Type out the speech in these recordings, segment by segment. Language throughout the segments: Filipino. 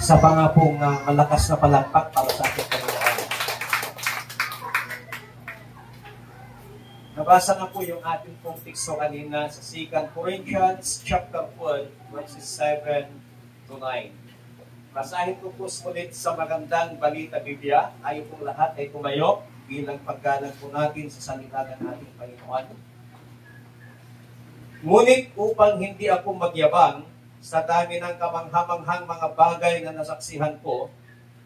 sa pangapong malakas na palakpak para sa ating Panginoon. Nabasa na po yung ating pong teksto kanina sa 2 Corinthians chapter 1, verses 7 to 9. Basahin ko po ulit sa magandang balita Biblia. Tayo pong lahat ay tumayo bilang paggalang po natin sa salita ng ating Panginoon. Ngunit upang hindi ako magyabang sa dami ng kamanghamanghang mga bagay na nasaksihan ko,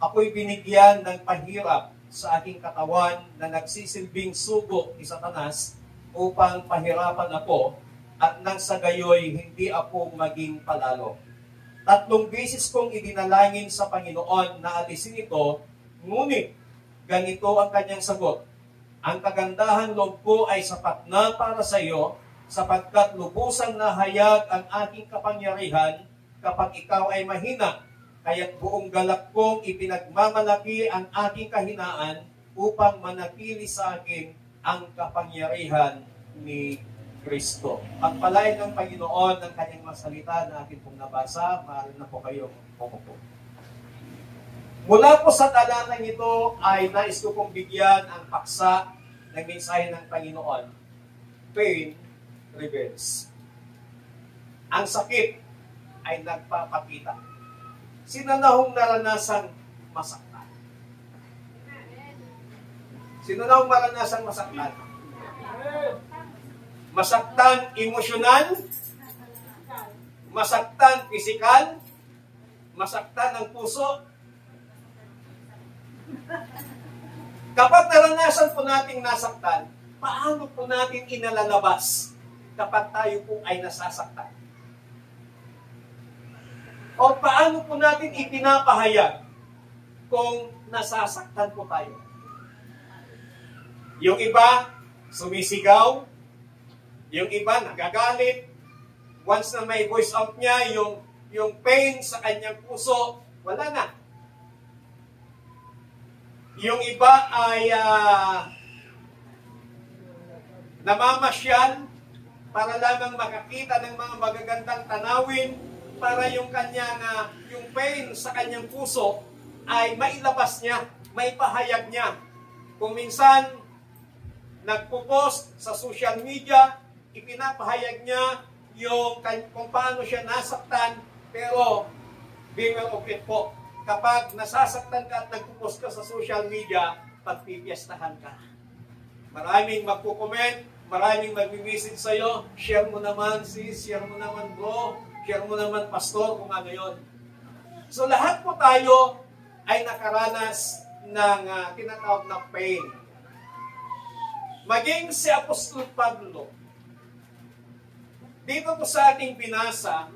ako'y binigyan ng pahirap sa aking katawan na nagsisilbing sugo ni Satanas upang pahirapan ako at nang sa gayoy hindi ako maging palalo. 3 beses kong idinalangin sa Panginoon na alisin ito, ngunit ganito ang kanyang sagot. Ang kagandahan loob ko ay sapat na para sa iyo, sapagkat lubusang nahayag ang aking kapangyarihan kapag ikaw ay mahina. Kaya't buong galak kong ipinagmamalaki ang aking kahinaan upang manatili sa akin ang kapangyarihan ni Kristo. Pagpalain ng Panginoon ng kanyang masalita na atin pong nabasa, maaari na po kayong pumupo. Mula po sa talatang ito ay nais ko pong bigyan ang paksa ng mensahe ng Panginoon. Pain reveals. Ang sakit ay nagpapakita. Sino na hong naranasang masaktan? Sino na hong maranasang masaktan? Masaktan emosyonal, masaktan pisikal, masaktan ng puso. Kapag naranasan po nating nasaktan, paano po natin inalalabas kapag tayo po ay nasasaktan? O paano po natin ipinapahayag kung nasasaktan po tayo? Yung iba, sumisigaw. Yung iba, nagagalit. Once na may voice out niya, yung pain sa kanyang puso, wala na. Yung iba ay namamasyal para lamang makakita ng mga magagandang tanawin para yung kanyang yung pain sa kanyang puso ay mailabas niya, maipahayag niya. Kung minsan nagpo-post sa social media, ipinapahayag niya yung kung paano siya nasaktan, pero beware of it po. Kapag nasasaktan ka at nagpo-post ka sa social media, pagpipiestahan ka. Maraming magpo-comment, maraming magmi-message sa'yo, share mo naman sis, share mo naman bro, share mo naman pastor, kung ano yun. So lahat po tayo ay nakaranas ng tinatawag na pain. Maging si Apostol Pablo, dito po sa ating binasa,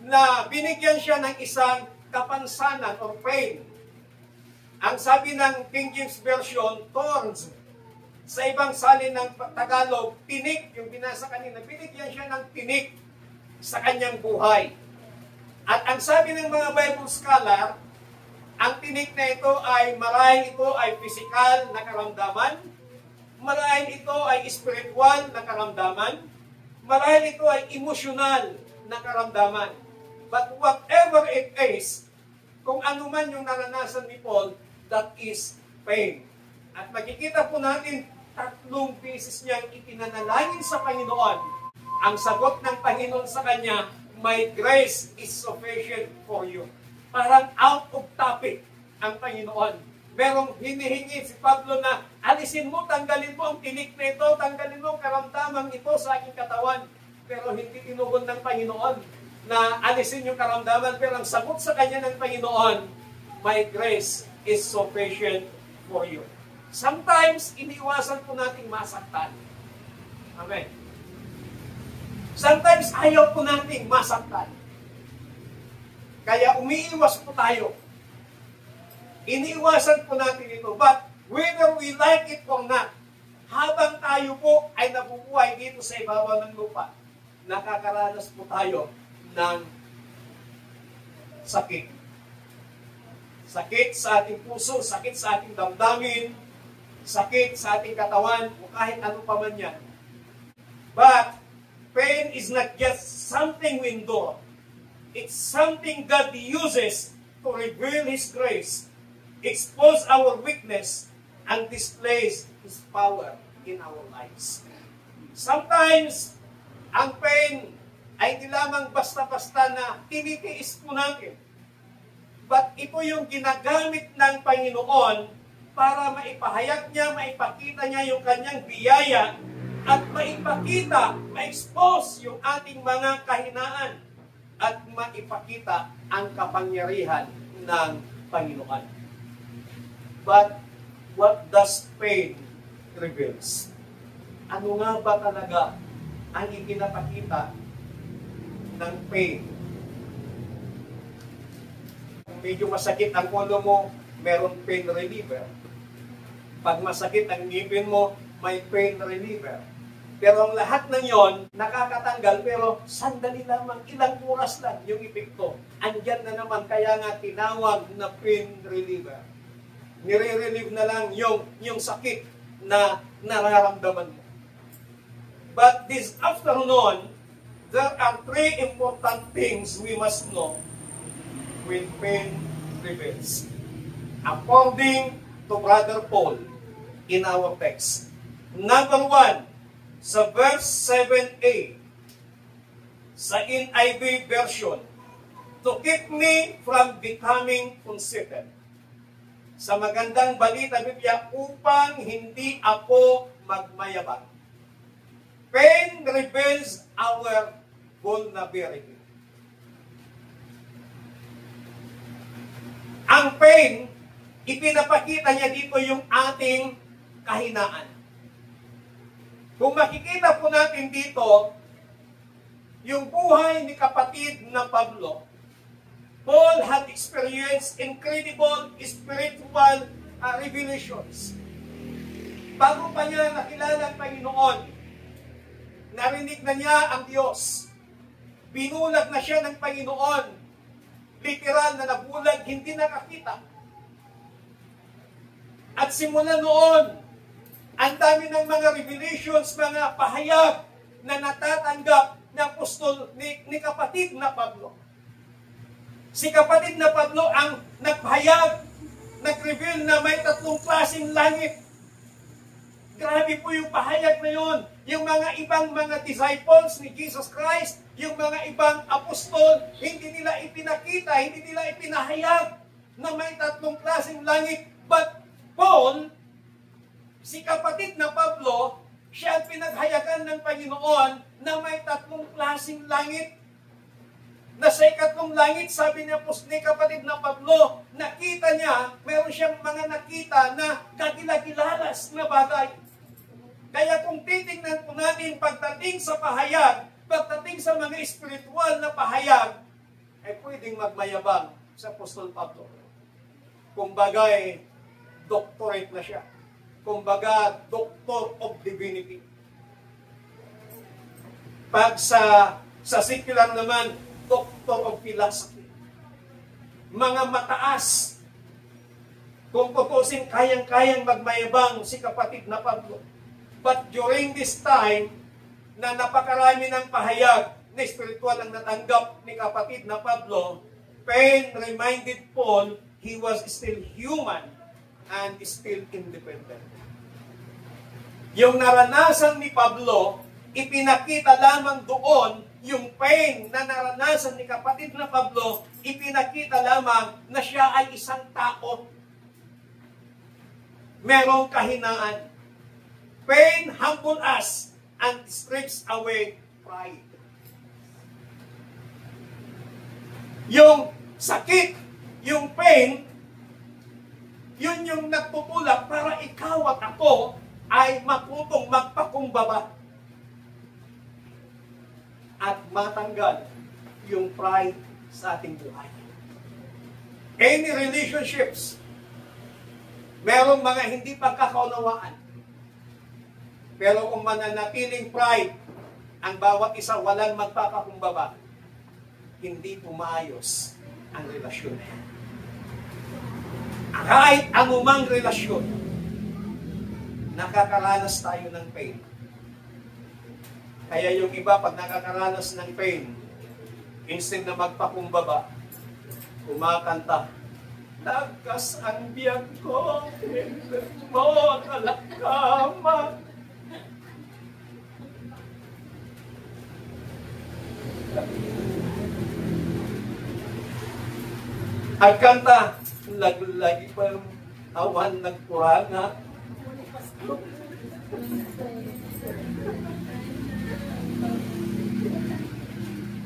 na binigyan siya ng isang kapansanan or pain. Ang sabi ng King James Version, thorns. Sa ibang salin ng Tagalog, tinik, yung binasa kanina, binigyan siya ng tinik sa kanyang buhay. At ang sabi ng mga Bible scholar, ang tinik na ito ay marahil ito ay physical na karamdaman, marahil ito ay spiritual na karamdaman, marahil ito ay emosyonal na karamdaman. But whatever it is, kung ano man yung naranasan ni Paul, that is pain. At makikita po natin, 3 beses niyang itinanalangin sa Panginoon. Ang sagot ng Panginoon sa kanya, my grace is sufficient for you. Parang out of topic ang Panginoon. Merong hinihingi si Pablo na alisin mo, tanggalin mo ang tinik na ito, tanggalin mo ang karamdaman ito sa aking katawan. Pero hindi tinugon ng Panginoon na alisin yung karamdaman. Pero ang sagot sa kanya ng Panginoon, my grace is sufficient for you. Sometimes, iniiwasan po nating masaktan. Amen. Sometimes, ayaw po nating masaktan. Kaya umiiwas po tayo. Iniiwasan po natin ito. But whether we like it or not, habang tayo po ay nabubuhay dito sa ibabaw ng lupa, nakakaranas po tayo ng sakit. Sakit sa ating puso, sakit sa ating damdamin, sakit sa ating katawan, o kahit ano pa man yan. But pain is not just something we endure. It's something God uses to reveal His grace, expose our weakness, and displays His power in our lives. Sometimes, ang pain ay di lamang basta-basta na tinitiis po natin. But ito yung ginagamit ng Panginoon para maipahayag niya, maipakita niya yung kanyang biyaya at maipakita, ma-expose yung ating mga kahinaan at maipakita ang kapangyarihan ng Panginoon. But what does pain reveals? Ano nga ba talaga ang ipinapakita ng pain? Kung medyo masakit ang ulo mo, meron pain reliever. Pag masakit ang ngipin mo, may pain reliever. Pero ang lahat ng yon nakakatanggal, pero sandali lamang, ilang oras lang yung epekto. Andyan na naman, kaya nga tinawag na pain reliever. Nire-relieve na lang yung sakit na nararamdaman mo. But this afternoon, there are three important things we must know when pain reveals. According to Brother Paul in our text. Number 1, sa verse 7a, sa NIV version, to keep me from becoming conceited. Sa magandang balita Biblia, upang hindi ako magmayabang. Pain reveals our vulnerability. Ang pain, ipinapakita niya dito yung ating kahinaan. Kung makikita po natin dito, yung buhay ni kapatid na Pablo, Paul had experienced incredible spiritual revelations. Bago pa niya nakilala ang Panginoon, narinig na niya ang Diyos. Binulag na siya ng Panginoon. Literal na nabulag, hindi nakakita. At simula noon, ang dami ng mga revelations, mga pahayag na natatanggap ng apostol ni kapatid na Pablo. Si kapatid na Pablo ang nagpahayag, nag-reveal na may 3 klaseng langit. Grabe po yung pahayag na yun. Yung mga ibang mga disciples ni Jesus Christ, yung mga ibang apostol, hindi nila ipinakita, hindi nila ipinahayag na may 3 klaseng langit. But Paul, si kapatid na Pablo, siya ang pinaghayagan ng Panginoon na may 3 klaseng langit. Na sa 3 langit, sabi niya po ni kapatid na Pablo, nakita niya, meron siyang mga nakita na kadilagilalas na bagay. Kaya kung titingnan po natin pagdating sa pahayag, pagdating sa mga espiritual na pahayag, ay pwedeng magmayabang sa Apostol Pablo. Kumbagay, doctorate na siya. Kumbaga, Doctor of Divinity. Pag sa secular naman, Doctor of Philosophy. Mga mataas. Kung tutusin, kayang-kayang magmayabang si kapatid na Pablo. But during this time, na napakarami ng pahayag na spiritual ang natanggap ni kapatid na Pablo, pain reminded Paul he was still human and still independent. Yung naranasan ni Pablo, ipinakita lamang doon yung pain na naranasan ni kapatid na Pablo, ipinakita lamang na siya ay isang tao. Merong kahinaan. Pain humble us and strips away pride. Yung sakit, yung pain, yun yung nagtutulak para ikaw at ako ay matutong magpakumbaba at matanggal yung pride sa ating buhay. Any relationships, merong mga hindi pagkakaunawaan. Pero kung mananatiling pride, ang bawat isa walang magpapakumbaba, hindi pumayos ang relasyon. Kahit anumang relasyon, nakakaranas tayo ng pain. Kaya yung iba, pag nakakaranas ng pain, Instead na magpakumbaba, kumakanta, "Lagkas ang biyag ko, hindot mo kalakama." At kanta, "Laglagi pa awan nagkuranga."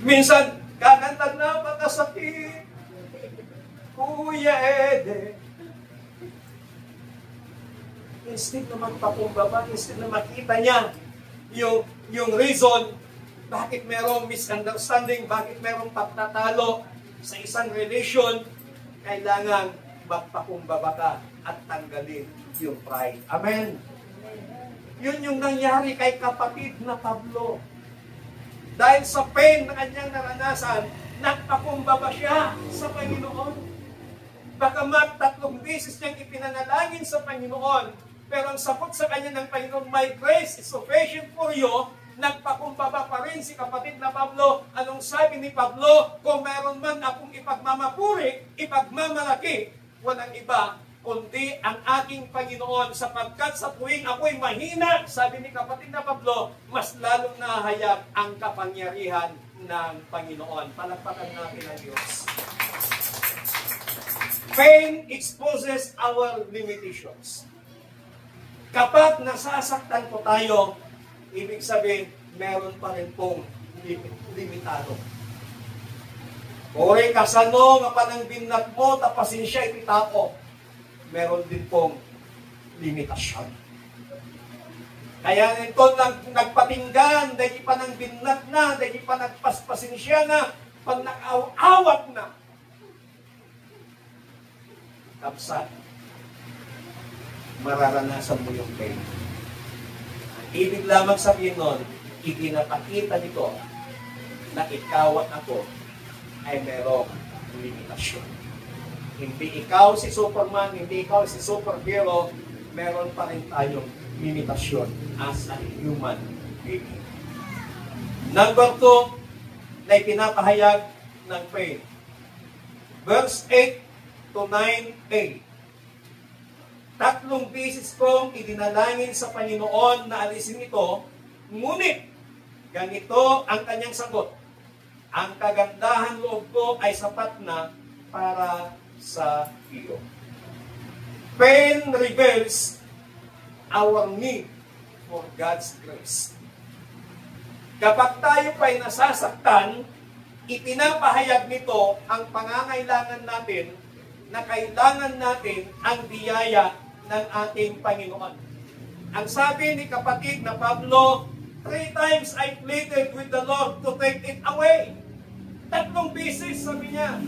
Minsan, kakanta na makasakit, Kuya Ede. Instead na magpakumbaba, instead na makita niya yung reason bakit merong misunderstanding, bakit merong pagtatalo sa isang relation, kailangan magpakumbaba ka at tanggalin yung pride. Amen? Yun yung nangyari kay kapatid na Pablo. Dahil sa pain na kanyang naranasan, nagpakumbaba siya sa Panginoon. Bagamat 3 beses niyang ipinanalangin sa Panginoon, pero ang sagot sa kanya ng Panginoon, "My grace is sufficient for you," nagpakumbaba pa rin si kapatid na Pablo. Anong sabi ni Pablo? "Kung meron man akong ipagmamapuri, ipagmamalaki, walang iba kundi ang aking Panginoon, sapagkat sa tuwing ako'y mahina," sabi ni kapatid na Pablo, "mas lalong nahayag ang kapangyarihan ng Panginoon." Palakpakan natin ang Diyos. Pain exposes our limitations. Kapag nasasaktan po tayo, ibig sabihin, meron pa rin pong limitado. Ore kasano nga panang binat mo, tapasin siya ipitao. Meron din pong limitasyon. Kaya nito nagpatinggan, dahil pa nang binat na, dahil pa nagpaspasin siya na, pag nakaawat na, kapsat, mararanasan mo yung pain. Ibig lamang sabihin nun, ipinapakita nito na ikaw at ako ay merong limitasyon. Hindi ikaw si Superman, hindi ikaw si superhero, meron pa rin tayong limitasyon as a human being. Number 2, na ipinapahayag ng pain. Verse 8 to 9a. 3 beses kong idinalangin sa Panginoon na alisin ito, ngunit ganito ang kanyang sagot: "Ang kagandahan loob ko ay sapat na para sa iyo." Pain reveals our need for God's grace. Kapag tayo pa'y nasasaktan, ipinapahayag nito ang pangangailangan natin na kailangan natin ang biyaya ng ating Panginoon. Ang sabi ni kapatid na Pablo, 3 times I pleaded with the Lord to take it away. 3 beses sabi niya.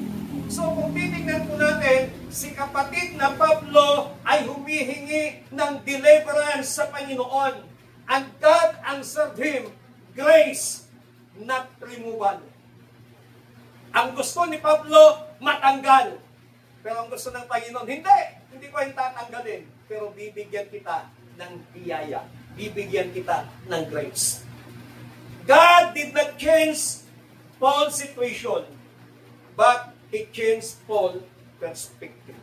So kung titignan po natin, si kapatid na Pablo ay humihingi ng deliverance sa Panginoon. And God answered him, grace, not removal. Ang gusto ni Pablo, matanggal. Pero ang gusto ng Panginoon, hindi ko yung tatanggalin. Pero bibigyan kita ng biyaya. Bibigyan kita ng grace. God did not change Paul's situation, but He changed Paul's perspective.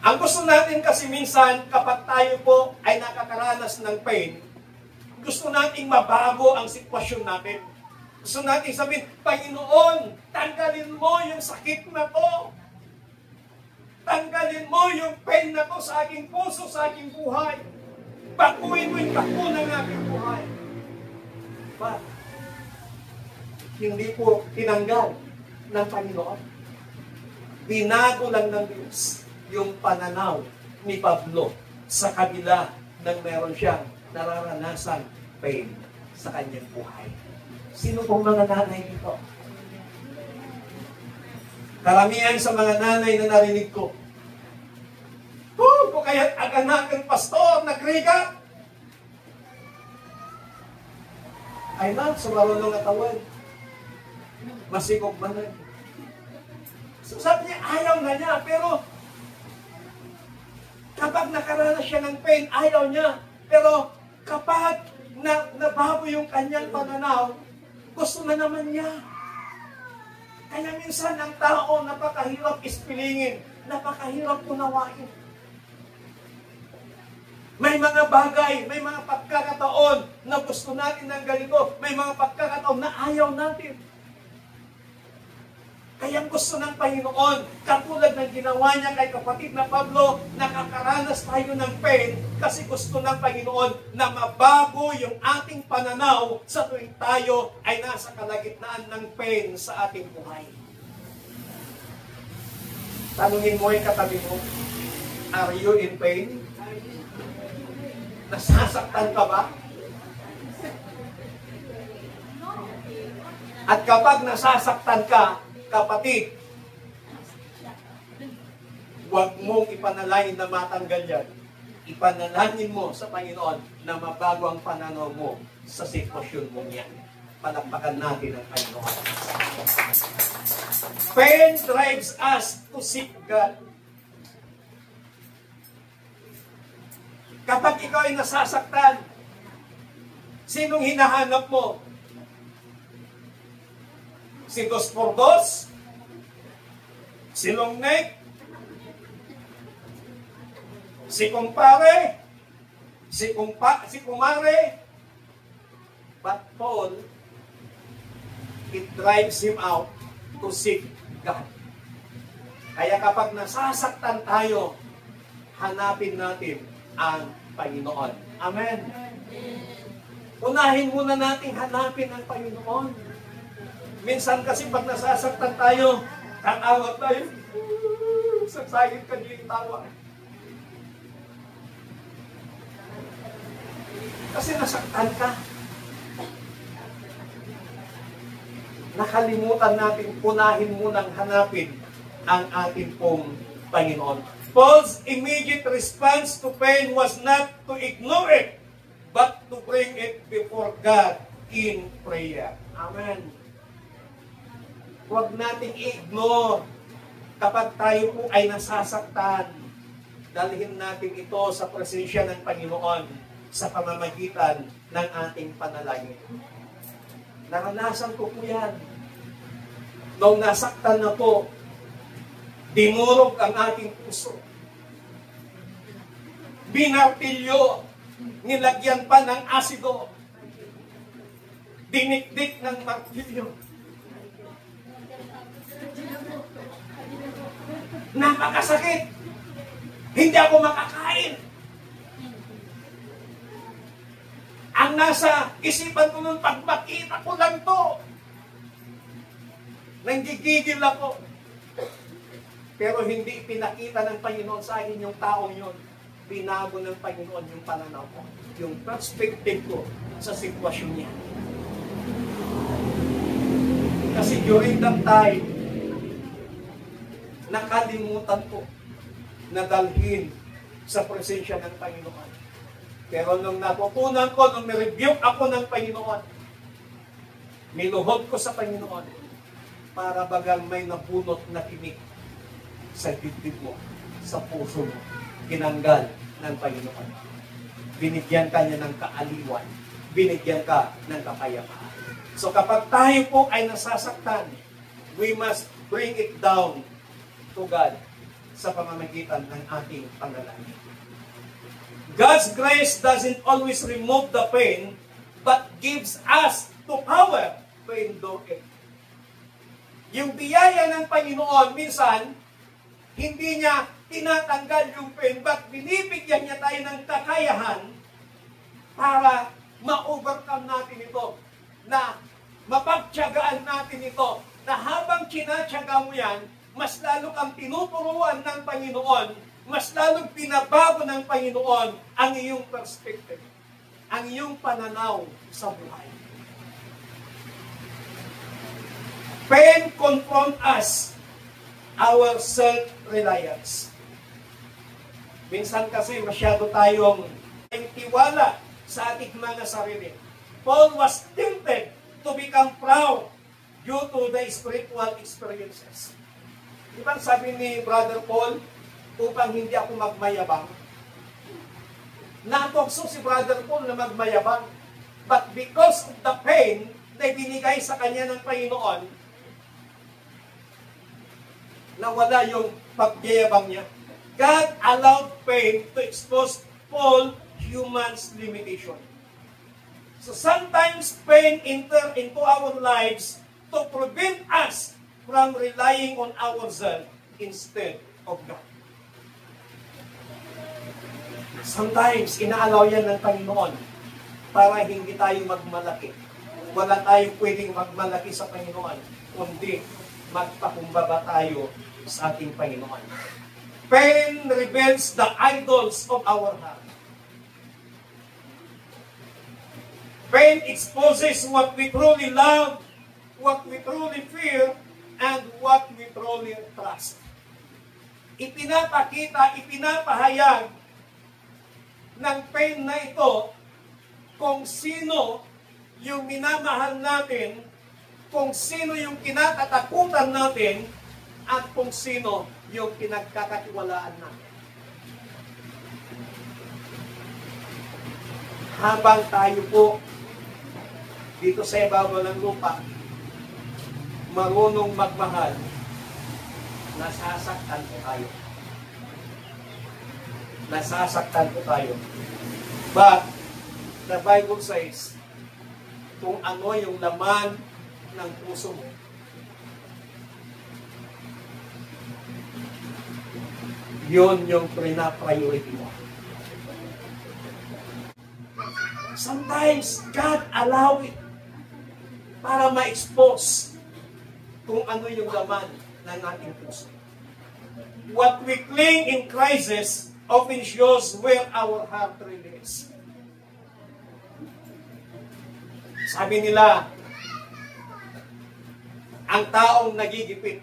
Ang gusto natin kasi minsan, kapag tayo po ay nakakaranas ng pain, gusto nating mabago ang sitwasyon natin. Gusto natin sabihin, Panginoon, tanggalin mo yung sakit na to. Tanggalin mo yung pain na to sa aking puso, sa aking buhay. Bakuin mo yung tako ng aking buhay. But, hindi po tinanggal ng Panginoon. Binago lang ng Diyos yung pananaw ni Pablo sa kabila ng meron siyang nararanasan pain sa kanyang buhay. Sino pong mga nanay dito? Karamihan sa mga nanay na narinig ko, kung kaya't aganak ng pastor, nagrigat. Ay na, sa marunong atawad. Masikop man na. So sabi niya, ayaw na niya, pero kapag nakaranas siya ng pain, ayaw niya. Pero kapag nabago yung kanyang pananaw, Gusto na naman niya. Kaya minsan ang tao napakahirap ispilingin, napakahirap unawain. May mga bagay, may mga pagkakataon na gusto natin ng ganito, may mga pagkakataon na ayaw natin. Kaya gusto ng Panginoon, katulad ng ginawa niya kay kapatid na Pablo, nakakaranas tayo ng pain kasi gusto ng Panginoon na mabago yung ating pananaw sa tuwing tayo ay nasa kalagitnaan ng pain sa ating buhay. Tanungin mo yung katabi mo, are you in pain? Nasasaktan ka ba? At kapag nasasaktan ka, kapatid, huwag mong ipanalangin na matanggal yan. Ipanalangin mo sa Panginoon na mabago ang pananaw mo sa sitwasyon mo yan. Palakpakan natin ang Panginoon. Pain drives us to seek God. Kapag ikaw ay nasasaktan, sinong hinahanap mo? Si Dos por Dos? Si Longnek? Si Kumpare? Si Kumare? But Paul, it drives him out to seek God. Kaya kapag nasasaktan tayo, hanapin natin ang Panginoon. Amen. Unahin muna natin hanapin ang Panginoon. Minsan kasi pag nasasaktan tayo, tatawa tayo. Sasayit ka niyo yung tawa. Kasi nasaktan ka. Nakalimutan natin, unahin munang hanapin ang ating pong Panginoon. Paul's immediate response to pain was not to ignore it, but to bring it before God in prayer. Amen. Huwag nating i-ignore kapag tayo po ay nasasaktan. Dalhin natin ito sa presensya ng Panginoon sa pamamagitan ng ating panalangin. Naranasan ko po yan. Nung nasaktan na po, dinurog ang aking puso. Binartilyo, nilagyan pa ng asido. Dinikdik ng martilyo. Napakasakit. Hindi ako makakain. Ang nasa isipan ko nun, pag makita ko lang to, nanggigigil ako. Pero hindi pinakita ng Panginoon sa akin yung taong yun. Binago ng Panginoon yung pananaw ko. Yung perspective ko sa sitwasyon niya. Kasi during that time, nakalimutan ko na dalhin sa presensya ng Panginoon. Pero nung natutunan ko, nung nirebuke ako ng Panginoon, minuhod ko sa Panginoon para bagang may nabunot na tinik sa dibdib mo, sa puso mo, tinanggal ng Panginoon. Binigyan ka niya ng kaaliwan. Binigyan ka ng kapayapaan. So kapag tayo po ay nasasaktan, we must bring it down to God sa pamamagitan ng ating panalangin. God's grace doesn't always remove the pain, but gives us the power to endure it. Yung biyaya ng Panginoon, minsan, hindi niya tinatanggal yung pain, but binibigyan niya tayo ng kakayahan para ma-overcome natin ito, na mapagtiyagaan natin ito, na habang tinatyaga mo yan, mas lalo kang tinuturuan ng Panginoon, mas lalong pinabago ng Panginoon ang iyong perspective, ang iyong pananaw sa buhay. Pain confront us our self-reliance. Minsan kasi masyado tayong tiwala sa ating mga sarili. Paul was tempted to become proud due to the spiritual experiences. Di ba sabi ni Brother Paul, upang hindi ako magmayabang? Natokso si Brother Paul na magmayabang. But because of the pain na binigay sa kanya ng Panginoon, nawala yung pagyayabang niya. God allowed pain to expose all humans' limitation. So sometimes pain enter into our lives to prevent us from relying on ourselves instead of God. Sometimes, inaalaw yan ng Panginoon para hindi tayo magmalaki. Wala tayong pwedeng magmalaki sa Panginoon, kundi magpakumbaba tayo sa ating Panginoon. Pain reveals the idols of our heart. Pain exposes what we truly love, what we truly fear, and what we truly trust. Ipinapakita, ipinapahayag ng pain na ito kung sino yung minamahal natin, kung sino yung kinatatakutan natin, at kung sino yung pinagkakatiwalaan natin. Habang tayo po dito sa ibabaw ng lupa, marunong magmahal, nasasaktan po tayo. Nasasaktan po tayo. But, the Bible says, kung ano yung laman ng puso mo, yun yung pina-priority mo. Sometimes, God allow it para ma-expose kung ano yung laman ng ating puso. What we cling in crisis often shows where our heart really is. Sabi nila, ang taong nagigipit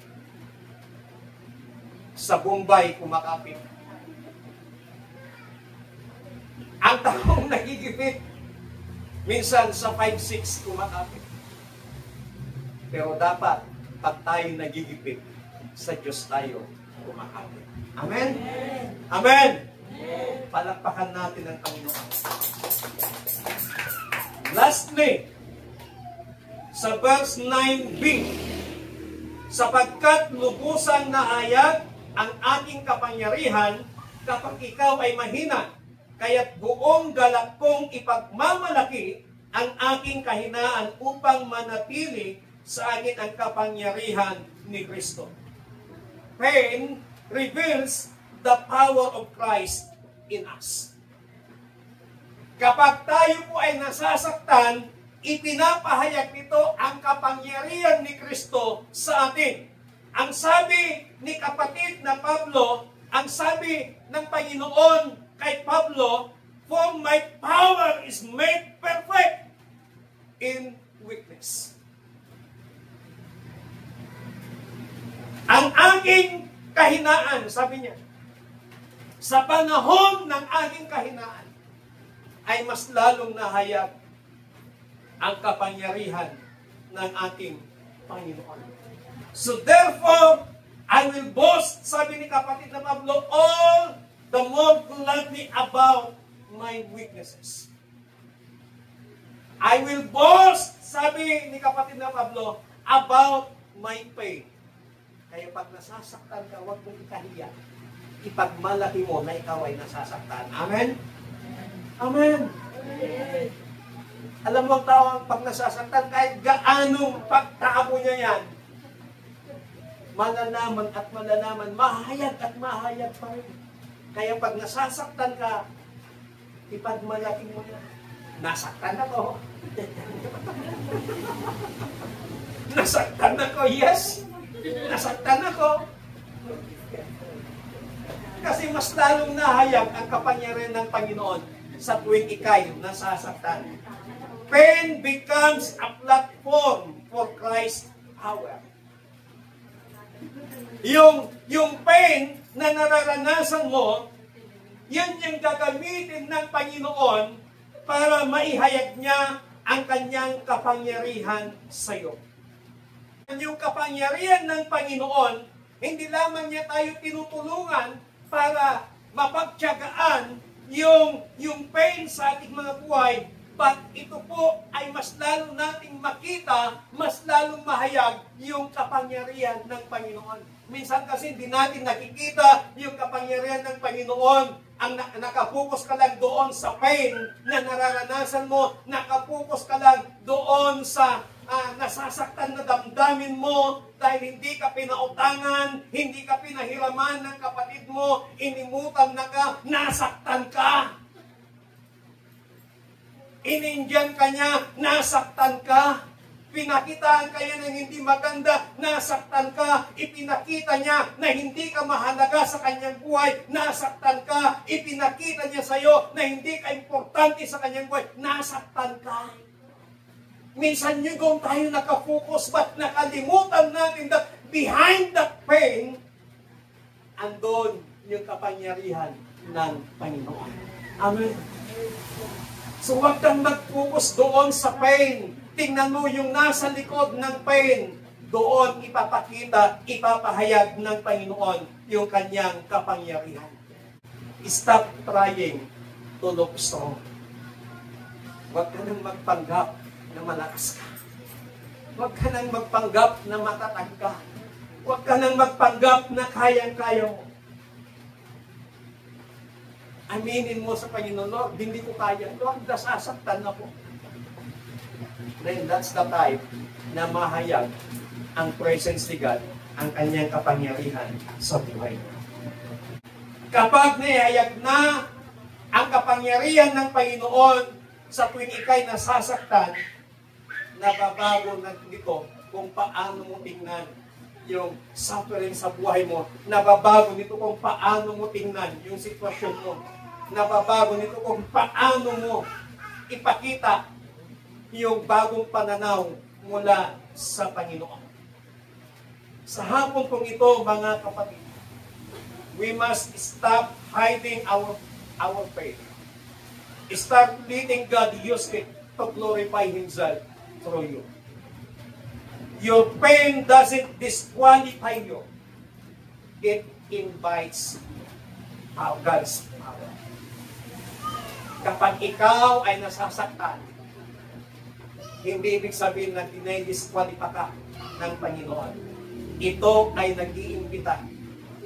sa Bombay kumakapit. Ang taong nagigipit minsan sa 5-6 kumakapit. Pero dapat, pag tayo nagigipit, sa Diyos tayo kumakapit. Amen? Amen! Palakpakan natin ang Panginoon. Lastly, sa verse 9b, sapagkat lubusan na hayag ang aking kapangyarihan kapag ikaw ay mahina, kaya't buong galak kong ipagmamalaki ang aking kahinaan upang manatili sa akin ang kapangyarihan ni Kristo. Pain reveals the power of Christ in us. Kapag tayo po ay nasasaktan, ipinapahayag nito ang kapangyarihan ni Kristo sa atin. Ang sabi ni kapatid na Pablo, ang sabi ng Panginoon kay Pablo, for my power is made perfect in weakness. Ang aking kahinaan, sabi niya, sa panahon ng aking kahinaan, ay mas lalong nahayag ang kapangyarihan ng ating Panginoon. So therefore, I will boast, sabi ni kapatid na Pablo, all the more gladly about my weaknesses. I will boast, sabi ni kapatid na Pablo, about my pain. Kaya pag nasasaktan ka, huwag mong ikahiya. Ipagmalaki mo na ikaw ay nasasaktan. Amen? Amen. Amen. Alam mo ang tao, pag nasasaktan, kahit gaanong pagtaabo niya yan, malalaman at malalaman, mahayag at mahayag pa rin. Kaya pag nasasaktan ka, ipagmalaki mo yan. Nasaktan ako. Nasaktan ako, yes. Nasaktan ako. Kasi mas lalong nahayag ang kapangyarihan ng Panginoon sa tuwing ikay nasasaktan. Pain becomes a platform for Christ's power. Yung pain na nararanasan mo, yan yung gagamitin ng Panginoon para maihayag niya ang kanyang kapangyarihan sa iyo. Yung kapangyarihan ng Panginoon, hindi lamang niya tayo tinutulungan para mapagtiyagaan yung pain sa ating mga buhay, But ito po ay mas lalo nating makita, mas lalong mahayag yung kapangyarihan ng Panginoon. Minsan kasi hindi natin nakikita yung kapangyarihan ng Panginoon. Ang nakapokus ka lang doon sa pain na nararanasan mo, nakapokus ka lang doon sa nasasaktan na damdamin mo dahil hindi ka pinautangan, hindi ka pinahiraman ng kapatid mo, inimutan na ka, nasaktan ka. Inindyan ka niya, nasaktan ka. Pinakitaan ka niya ng hindi maganda, nasaktan ka. Ipinakita niya na hindi ka mahalaga sa kanyang buhay, nasaktan ka. Ipinakita niya sa iyo na hindi ka importante sa kanyang buhay, nasaktan ka. Minsan yun kung tayo nakafocus, but nakalimutan natin that behind that pain, andon yung kapangyarihan ng Panginoon. Amen. So huwag kang mag-focus doon sa pain. Tingnan mo yung nasa likod ng pain. Doon ipapakita, ipapahayag ng Panginoon yung kanyang kapangyarihan. Stop trying to look strong. Huwag ka nang magpanggap na malakas ka. Huwag ka nang magpanggap na matatag ka. Huwag ka nang magpanggap na kayang-kaya mo. Aminin mo sa Panginoon, Lord, hindi ko kaya. Lord, nasasaktan ako. Then that's the time na mahayag ang presence ni God, ang kanyang kapangyarihan sa buhay mo. Kapag nihayag na ang kapangyarihan ng Panginoon sa tuwing ikay nasasaktan, nababago na nito kung paano mo tingnan yung suffering sa buhay mo. Nababago nito kung paano mo tingnan yung sitwasyon mo. Nababago nito kung paano mo ipakita yung bagong pananaw mula sa Panginoon. Sa hapon kong ito, mga kapatid, we must stop hiding our faith. Start letting God use it to glorify Himself through you. Your pain doesn't disqualify you. It invites God's power. Kapag ikaw ay nasasaktan, hindi ibig sabihin na dinidisqualify ka ng Panginoon. Ito ay nag-iimbita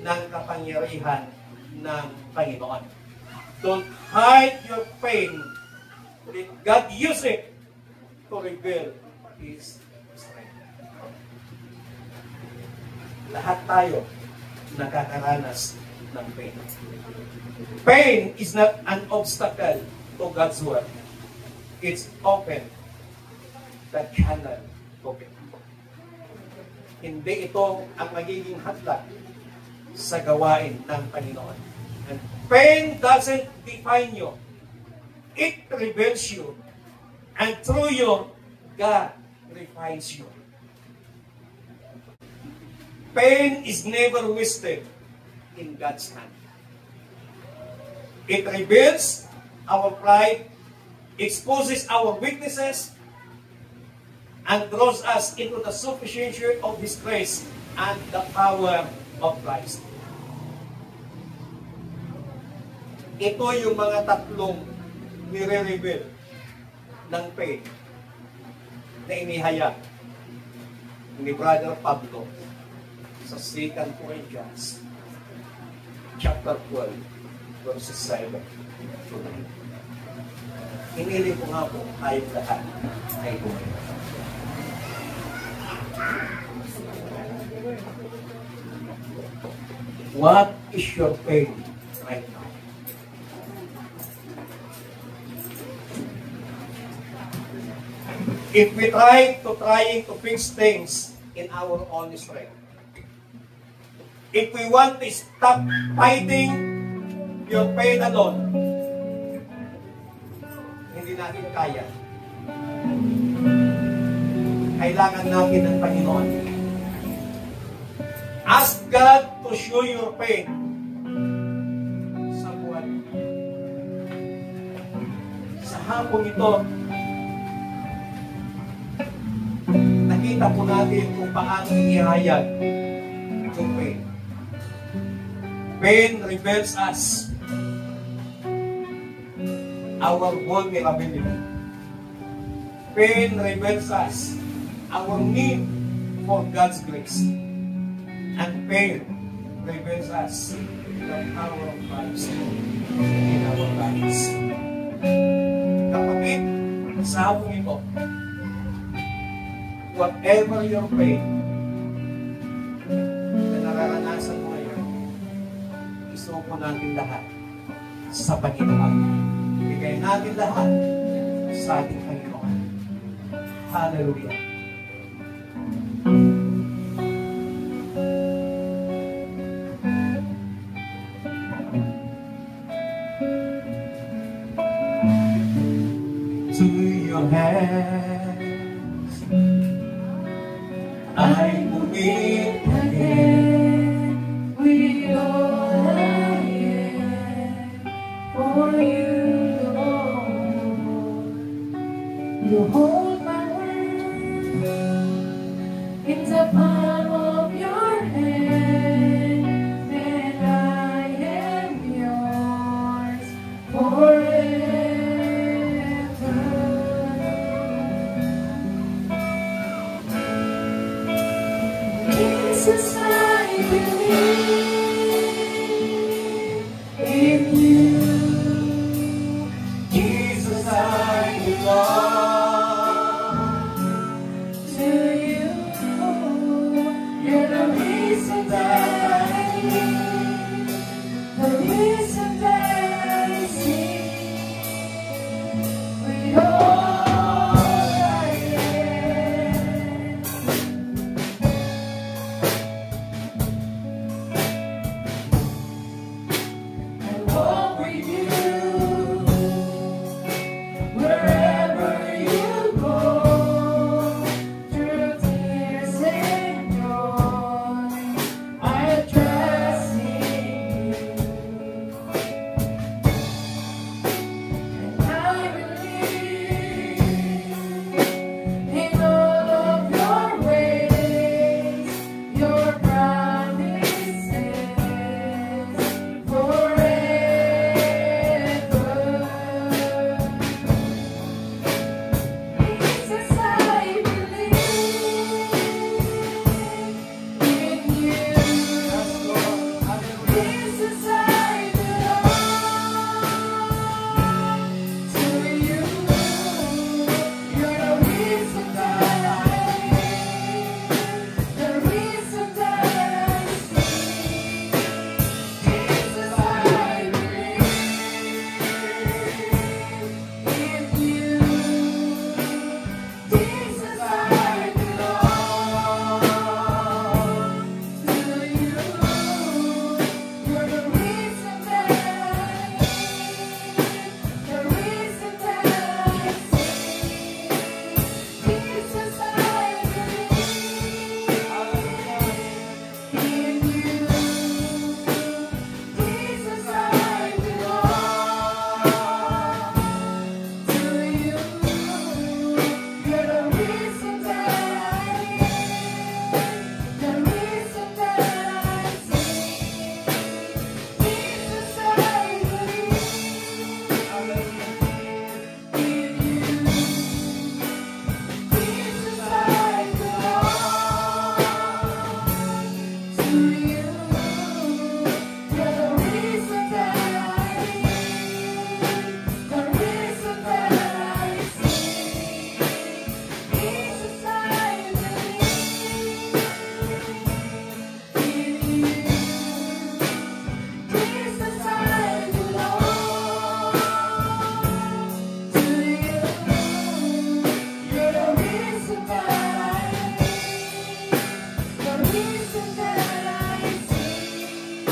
ng kapangyarihan ng Panginoon. Don't hide your pain. Let God use it to reveal His strength. Lahat tayo nakakaranas ng pain. Pain is not an obstacle to God's work. It's open the channel to it. Hindi ito ang magiging hadlang sa gawain ng Panginoon. And pain doesn't define you. It reveals you. And through you, God refines you. Pain is never wasted in God's hand. It reveals our pride, exposes our weaknesses, and draws us into the sufficiency of His grace and the power of Christ. Ito yung mga tatlong nire-reveal ng faith na inihayag ni Brother Pablo sa 2 Corinthians chapter 12 verses 7 to 9. Hiniling ko nga po tayong lahat ay buhay. What is your pain right now? If we trying to fix things in our own strength, if we want to stop fighting your pain alone, hindi natin kaya. Kailangan natin ng Panginoon. Ask God to show your pain sa buhay. Sa hapong ito, nakita po natin kung paano ihayag yung pain. Pain reveals us our vulnerability. Pain reveals us our need for God's grace. And pain reveals us the power of Christ in our lives. Kapatid, sa hapong ito, whatever your pain na nararanasan mo ngayon, isuko natin lahat sa Panginoon. Ibigay natin lahat sa ating Panginoon. Hallelujah. To your hands I commit again with all I am for you, Lord. You hold my hand in the palm of your hand, and I am yours forever. Jesus, I believe in you. Jesus, I belong To you, you're the reason that I live, the reason that I sing with all I am. I walk with you wherever you go, through tears and joy. I trust in you, and I believe in all of your ways, your promises forever. Jesus, I believe in you. Jesus, I belong to you. You're the reason that I live, the reason that I sing. Jesus, I believe in you. Jesus, I belong to you. You're the reason that I live, the reason that I sing. Jesus, I believe in you. Jesus, I belong to you. You're the reason that I live, the reason that I sing. Jesus, I believe in you. Jesus, I belong to you. You're the reason that I live, the reason that I sing. Jesus, I believe in you. Jesus, I belong to you. You're the reason that I live, the reason that I sing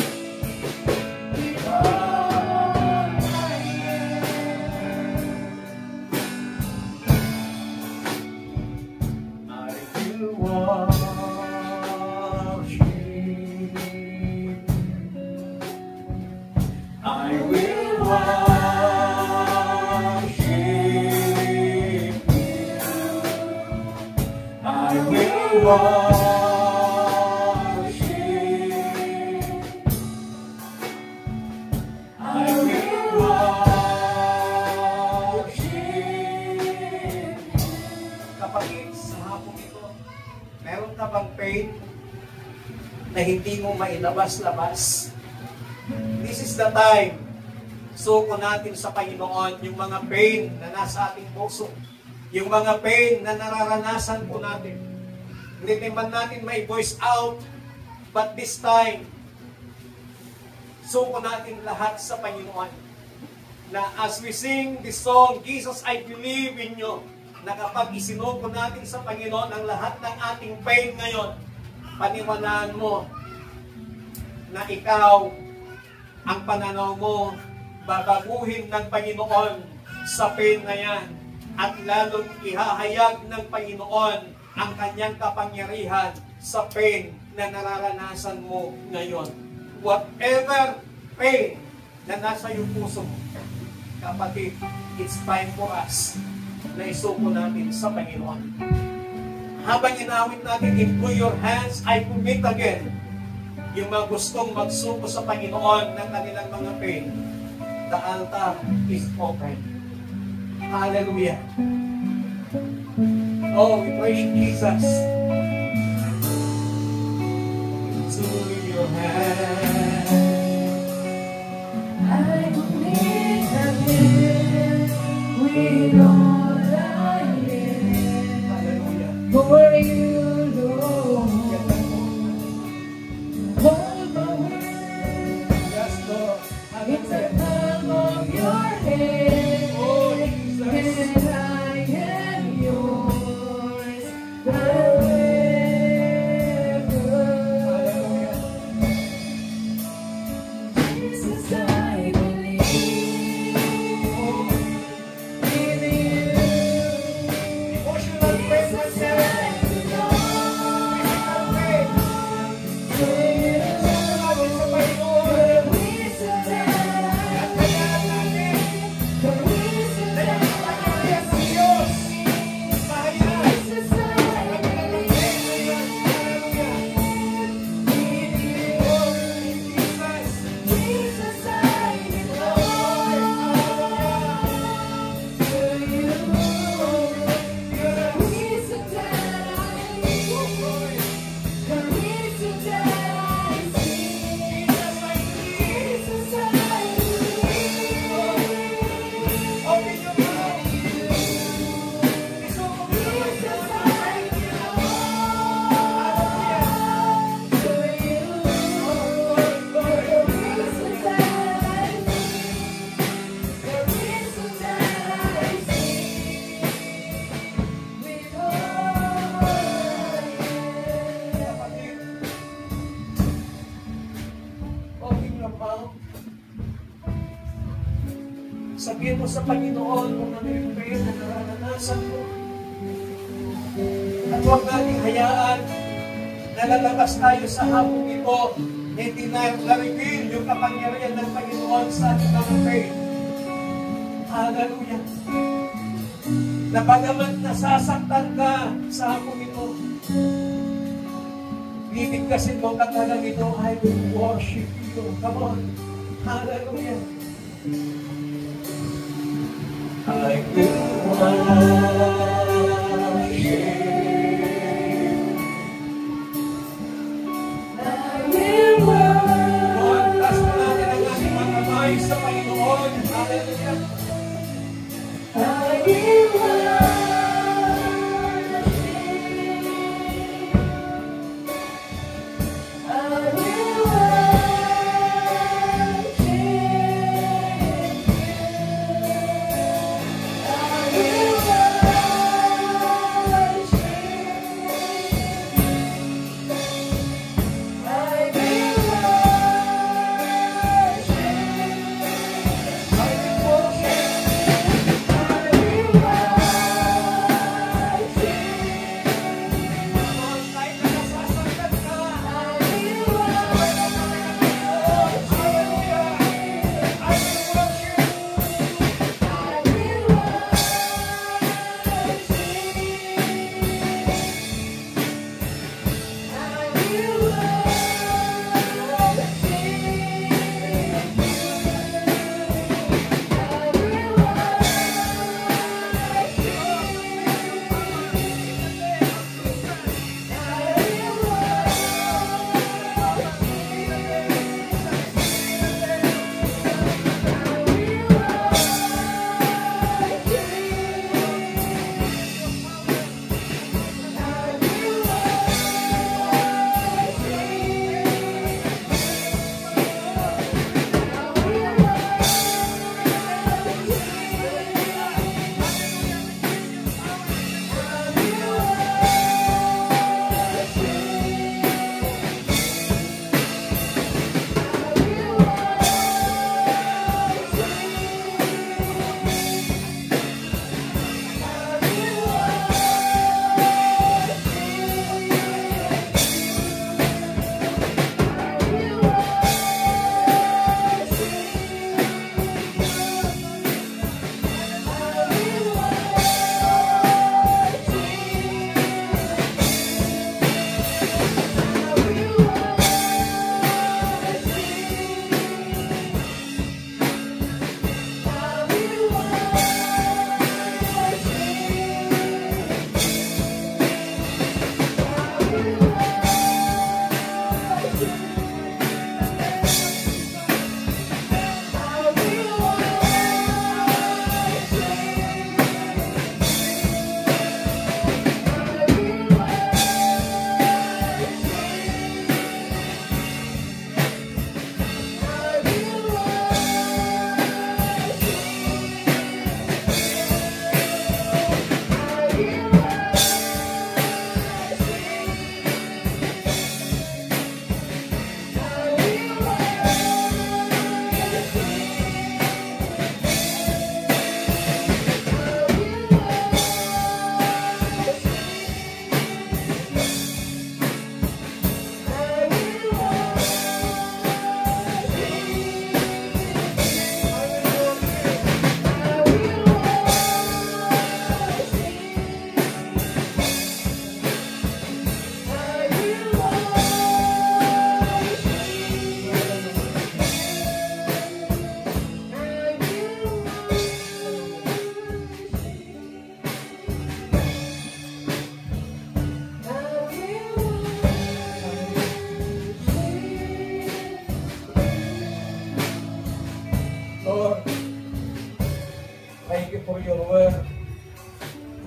with all I am. I will worship. I will worship you. I will worship. I will worship you. hindi mo mailabas-labas. This is the time. Suko natin sa Panginoon yung mga pain na nasa ating puso. Yung mga pain na nararanasan po natin. Hindi naman natin may voice out. But this time, suko natin lahat sa Panginoon. Na as we sing this song, Jesus, I believe in you, na kapag isinuko natin sa Panginoon ang lahat ng ating pain ngayon, paniwalaan mo na ikaw, ang pananaw mo, babaguhin ng Panginoon sa pain na yan, at lalong ihahayag ng Panginoon ang kanyang kapangyarihan sa pain na nararanasan mo ngayon. Whatever pain na nasa iyong puso mo, kapatid, it's time for us na isuko natin sa Panginoon. Habang inawit natin, into your hands I commit again, yung mga gustong magsuko sa Panginoon ng kanilang mga pain, the altar is open. Hallelujah. Oh, we praise Jesus. To your hands I commit again with all I am. Hallelujah. For you, Lord, hold my hand. Yes, Lord. It's a Hallelujah. palm of your hand, Oh, Jesus. and I am yours forever. Hallelujah. Jesus, I believe in you. Emotional pain Jesus, was I there. belong Physical pain. to you. Isuko natin sa Panginoon. The reason that At kayaan natin the reason na yung that kapangyarihan ng Diyos mahayag Jesus, I ang kanilang pain na yan. Hallelujah. Oh, Jesus. Jesus, I belong to you. The reason that I live, the reason that I see, Jesus, I believe. Open your mouth. Isuko mo sa Jesus, Panginoon. I belong to you. The reason that I live, the reason that I see, with all I am. Kapatid, open your mouth. Sabihin mo sa Panginoon kung ano yung pain na nararanasan mo. At huwag nating hayaan na lalabas tayo sa hapong ito, hindi na-reveal yung kapangyarihan ng Panginoon sa ating mga pain. Hallelujah. Na bagamat nasasaktan ka sa hapong ito, bibigkasin mo katalang ito, I will worship you. Come on. Hallelujah. I will worship. I will Lord, taas mo natin ang worship. ating mga kamay sa Panginoon. Hallelujah. I will worship. I will worship. I will worship.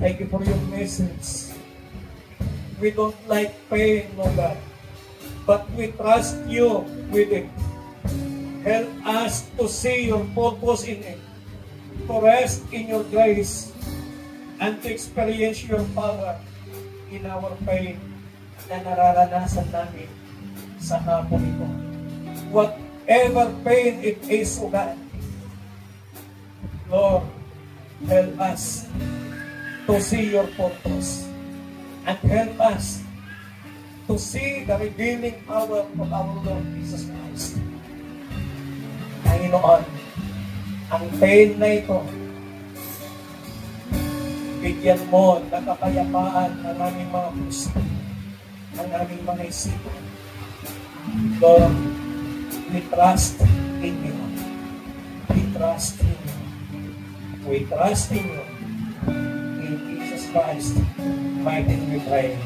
Thank you for your message. We don't like pain, Lord God, but we trust you with it. Help us to see your purpose in it, to rest in your grace, and to experience your power in our pain na nararanasan namin sa hapon ito. Whatever pain it is, O God, Lord, help us to see your purpose and help us to see the revealing power of our Lord Jesus Christ. Panginoon, ang pain na ito, bigyan mo ng kapayapaan ang aming mga puso, ang aming mga isipan. Lord, we trust in you. We trust in you. We trust in you. In Jesus Christ, mighty name we pray.